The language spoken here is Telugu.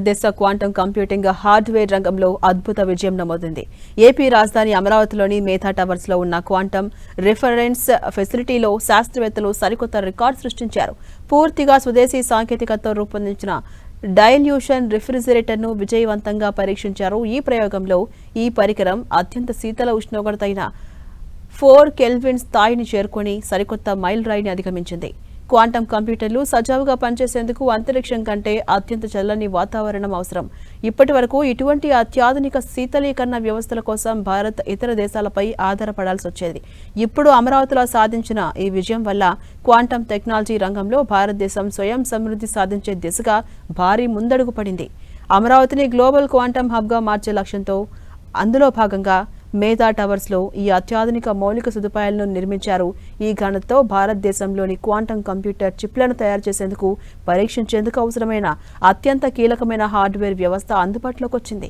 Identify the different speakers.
Speaker 1: భారతదేశ క్వాంటం కంప్యూటింగ్ హార్డ్వేర్ రంగంలో అద్భుత విజయం నమోదింది. ఏపీ రాజధాని అమరావతిలోని మేధా టవర్స్ లో ఉన్న క్వాంటం రిఫరెన్స్ ఫెసిలిటీలో శాస్త్రవేత్తలు సరికొత్త రికార్డు సృష్టించారు. పూర్తిగా స్వదేశీ సాంకేతికతతో రూపొందించిన డైల్యూషన్ రిఫ్రిజిరేటర్ను విజయవంతంగా పరీక్షించారు. ఈ ప్రయోగంలో ఈ పరికరం అత్యంత శీతల ఉష్ణోగ్రత అయిన 4 కెల్విన్ స్థాయిని చేరుకుని సరికొత్త మైల్ రాయిని అధిగమించింది. క్వాంటం కంప్యూటర్లు సజావుగా పనిచేసేందుకు అంతరిక్షం కంటే అత్యంత చల్లని వాతావరణం అవసరం. ఇప్పటి వరకు ఇటువంటి అత్యాధునిక శీతలీకరణ వ్యవస్థల కోసం భారత్ ఇతర దేశాలపై ఆధారపడాల్సి వచ్చేది. ఇప్పుడు అమరావతిలో సాధించిన ఈ విజయం వల్ల క్వాంటం టెక్నాలజీ రంగంలో భారతదేశం స్వయం సమృద్ధి సాధించే దిశగా భారీ ముందడుగు పడింది. అమరావతిని గ్లోబల్ క్వాంటం హబ్గా మార్చే లక్ష్యంతో అందులో భాగంగా మేధా టవర్స్ లో ఈ అత్యాధునిక మౌలిక సదుపాయాలను నిర్మించారు. ఈ ఘనతతో భారతదేశంలోని క్వాంటం కంప్యూటర్ చిప్లను తయారు చేసేందుకు పరీక్షించేందుకు అవసరమైన అత్యంత కీలకమైన హార్డ్వేర్ వ్యవస్థ అందుబాటులోకి వచ్చింది.